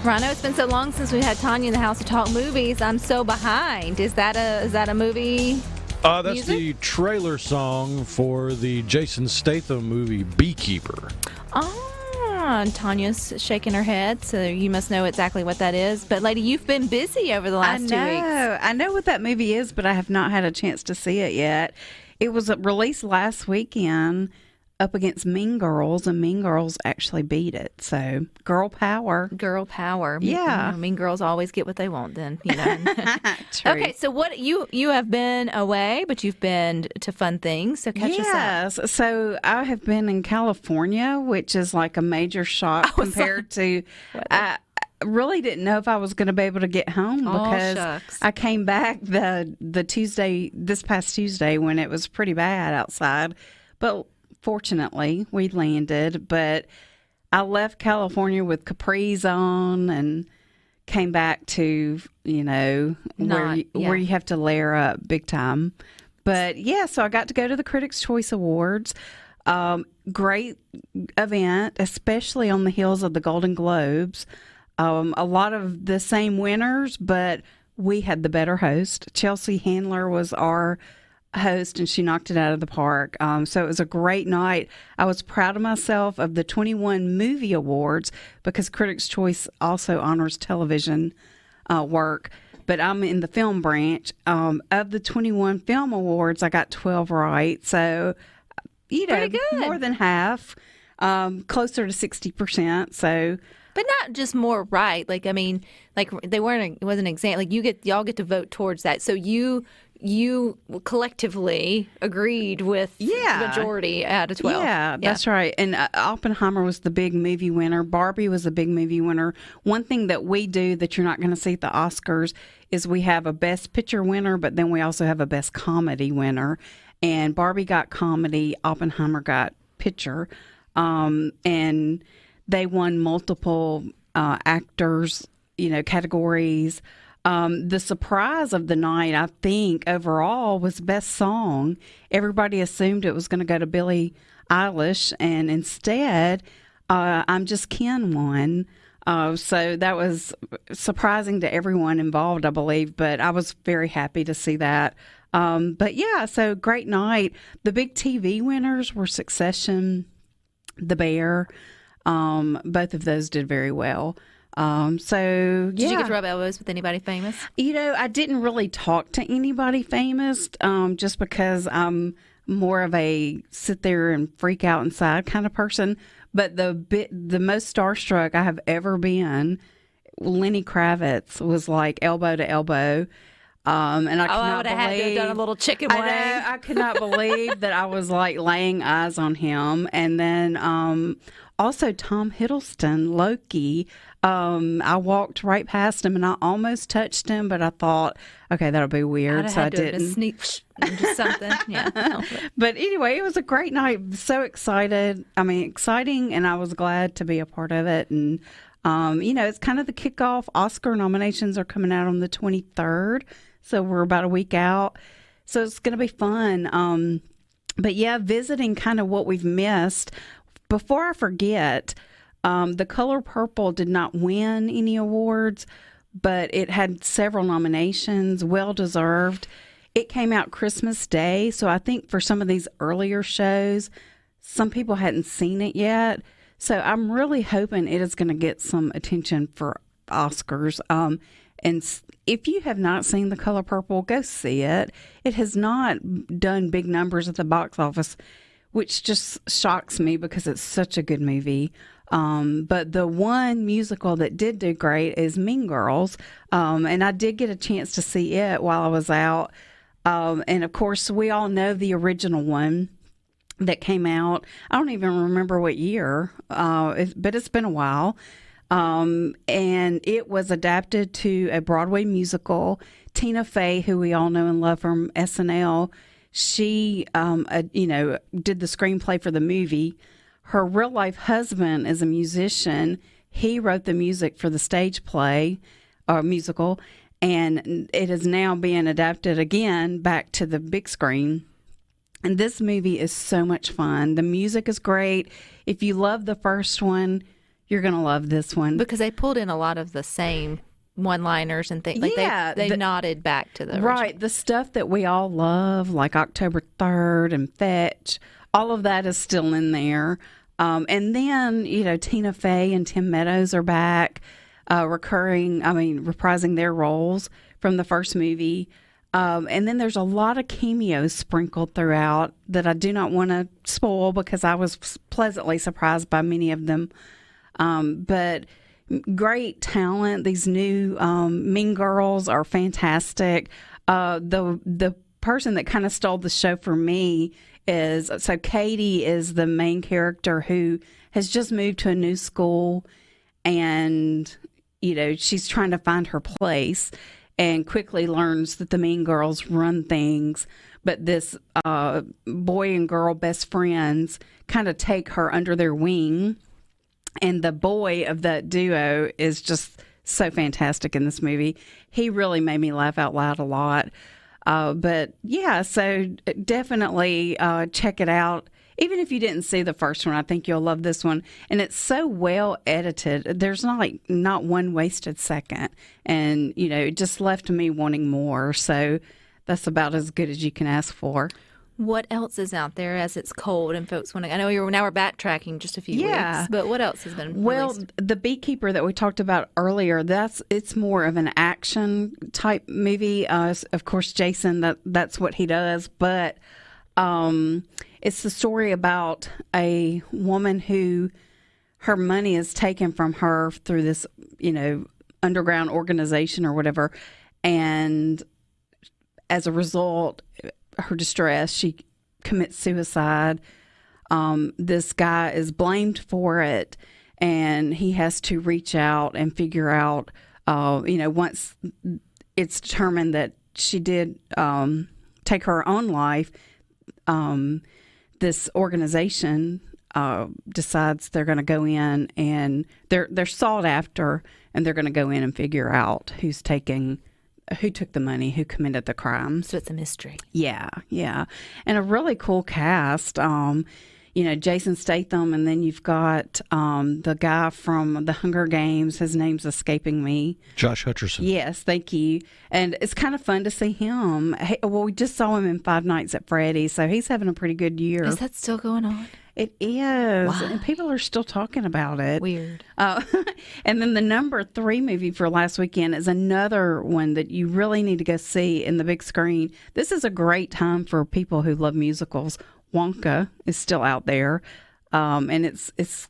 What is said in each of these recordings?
Rhino, it's been so long since we had Tanya in the house to talk movies. I'm so behind. Is that a movie? That's music? the trailer song for the Jason Statham movie Beekeeper. And Tanya's shaking her head, so you must know exactly what that is. But, lady, you've been busy over the last 2 weeks. I know what that movie is, but I have not had a chance to see it yet. It was released last weekend up against Mean Girls, and Mean Girls actually beat it. So, girl power. Girl power. Yeah. Mean girls always get what they want then, you know. True. Okay, so what you have been away, but you've been to fun things, so catch us up. Yes. So I have been in California, which is like a major shock compared to I really didn't know if I was going to be able to get home because I came back this past Tuesday when it was pretty bad outside. But fortunately, we landed, but I left California with capris on and came back to, where you have to layer up big time. But yeah, so I got to go to the Critics' Choice Awards. Great event, especially on the heels of the Golden Globes. A lot of the same winners, but we had the better host. Chelsea Handler was our host, and she knocked it out of the park. So it was a great night. I was proud of myself of the 21 movie awards because Critics' Choice also honors television work, but I'm in the film branch. Of the 21 film awards, I got 12 right. So, pretty good. More than half, closer to 60%. So, but not just more right. Like, I mean, like it wasn't an exam. Like y'all get to vote towards that. So you collectively agreed with the majority out of 12. Yeah, that's right. And Oppenheimer was the big movie winner. Barbie was the big movie winner. One thing that we do that you're not going to see at the Oscars is we have a Best Picture winner, but then we also have a Best Comedy winner. And Barbie got comedy, Oppenheimer got picture. And they won multiple actors, categories. The surprise of the night, I think, overall was Best Song. Everybody assumed it was going to go to Billie Eilish, and instead, I'm Just Ken won. So that was surprising to everyone involved, I believe, but I was very happy to see that. But yeah, so great night. The big TV winners were Succession, The Bear. Both of those did very well. Did you get to rub elbows with anybody famous? I didn't really talk to anybody famous, just because I'm more of a sit there and freak out inside kind of person. But the most starstruck I have ever been, Lenny Kravitz was like elbow to elbow. And I would have had to have done a little chicken wing. I could not believe that I was like laying eyes on him. And then also Tom Hiddleston, Loki. I walked right past him and I almost touched him, but I thought, okay, that'll be weird, so I didn't. Sneak just something, yeah. But anyway, it was a great night. So exciting, and I was glad to be a part of it. And it's kind of the kickoff. Oscar nominations are coming out on the 23rd, so we're about a week out. So it's going to be fun. But yeah, visiting kind of what we've missed. Before I forget, The Color Purple did not win any awards, but it had several nominations, well-deserved. It came out Christmas Day, so I think for some of these earlier shows, some people hadn't seen it yet. So I'm really hoping it is going to get some attention for Oscars. And if you have not seen The Color Purple, go see it. It has not done big numbers at the box office, which just shocks me because it's such a good movie. But the one musical that did do great is Mean Girls. And I did get a chance to see it while I was out. And of course, we all know the original one that came out. I don't even remember what year, but it's been a while. And it was adapted to a Broadway musical. Tina Fey, who we all know and love from SNL, she, did the screenplay for the movie. Her real life husband is a musician. He wrote the music for the stage play or musical, and it is now being adapted again back to the big screen. And this movie is so much fun. The music is great. If you love the first one, You're going to love this one. Because they pulled in a lot of the same one-liners and things. Like they nodded back to the original. Right. The stuff that we all love, like October 3rd and Fetch, all of that is still in there. And then, Tina Fey and Tim Meadows are back, reprising their roles from the first movie. And then there's a lot of cameos sprinkled throughout that I do not want to spoil because I was pleasantly surprised by many of them. But great talent. These new Mean Girls are fantastic. The person that kind of stole the show for me is, so Katie is the main character who has just moved to a new school, and she's trying to find her place, and quickly learns that the Mean Girls run things, but this boy and girl best friends kind of take her under their wing. And the boy of that duo is just so fantastic in this movie. He really made me laugh out loud a lot. But yeah, so definitely check it out. Even if you didn't see the first one, I think you'll love this one. And it's so well edited. There's not one wasted second. And, it just left me wanting more. So that's about as good as you can ask for. What else is out there as it's cold and folks want to? I know now we're backtracking just a few weeks, but what else has been released? The Beekeeper that we talked about earlier, it's more of an action type movie. Of course, Jason, that's what he does, but it's the story about a woman who her money is taken from her through this, underground organization or whatever, and as a result, her distress, she commits suicide. This guy is blamed for it, and he has to reach out and figure out, once it's determined that she did take her own life, this organization decides they're going to go in, and they're sought after, and they're going to go in and figure out who took the money, who committed the crime. So it's a mystery. Yeah. And a really cool cast. Jason Statham, and then you've got the guy from the Hunger Games. His name's escaping me. Josh Hutcherson. Yes, thank you. And it's kind of fun to see him. We just saw him in Five Nights at Freddy's, so he's having a pretty good year. Is that still going on? It is. Wow. And people are still talking about it. Weird. And then the number 3 movie for last weekend is another one that you really need to go see in the big screen. This is a great time for people who love musicals. Wonka is still out there. And it's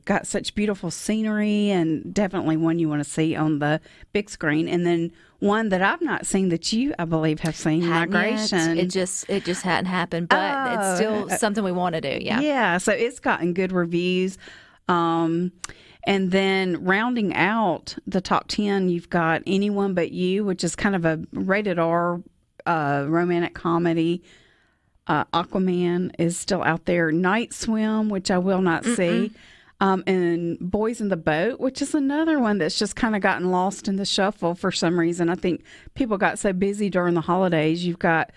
got such beautiful scenery, and definitely one you want to see on the big screen. And then one that I've not seen that you, I believe, have seen, Migration. It just hadn't happened, but it's still something we want to do. Yeah. Yeah. So it's gotten good reviews. And then rounding out the top 10, you've got Anyone But You, which is kind of a rated R romantic comedy. Aquaman is still out there. Night Swim, which I will not see. And Boys in the Boat, which is another one that's just kind of gotten lost in the shuffle for some reason. I think people got so busy during the holidays. You've got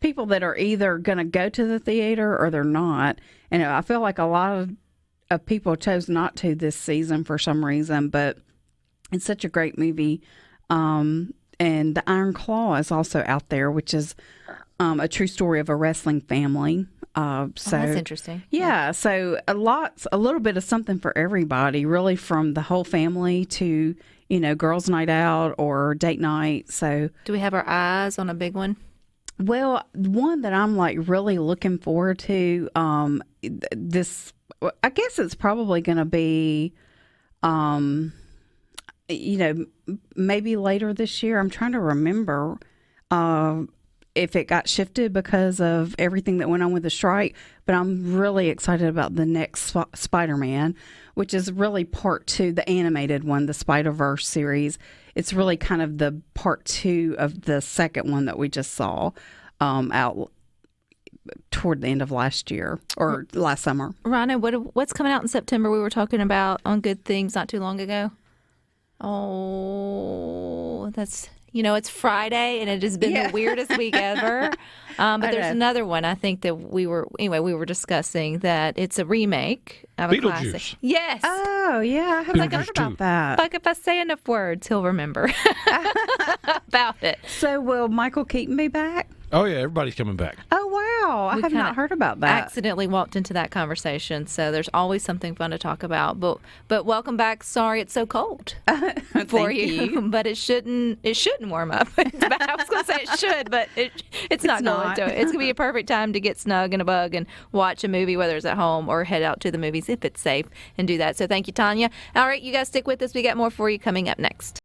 people that are either going to go to the theater or they're not. And I feel like a lot of people chose not to this season for some reason, but it's such a great movie. And The Iron Claw is also out there, which is a true story of a wrestling family. So that's interesting. Yeah, so a little bit of something for everybody, really, from the whole family to, girls' night out or date night. So do we have our eyes on a big one? Well, one that I'm really looking forward to, this, I guess it's probably going to be, maybe later this year. I'm trying to remember, if it got shifted because of everything that went on with the strike, but I'm really excited about the next Spider-Man, which is really part 2, the animated one, the Spider-Verse series. It's really kind of the part 2 of the second one that we just saw out toward the end of last year or last summer. Rhino, what's coming out in September? We were talking about on Good Things not too long ago. Oh, You know, it's Friday, and it has been the weirdest week ever. But there's another one I think that we were discussing that it's a remake of a Beetlejuice. classic. Yes. Oh, yeah. I haven't heard about that. Like if I say enough words, he'll remember about it. So will Michael Keaton be back? Oh, yeah, everybody's coming back. Oh, wow. I have not heard about that. Accidentally walked into that conversation, so there's always something fun to talk about. But welcome back. Sorry it's so cold for you. But it shouldn't warm up. I was going to say it should, but it's not going to. It's going to be a perfect time to get snug in a bug and watch a movie, whether it's at home or head out to the movies if it's safe and do that. So thank you, Tanya. All right, you guys stick with us. We got more for you coming up next.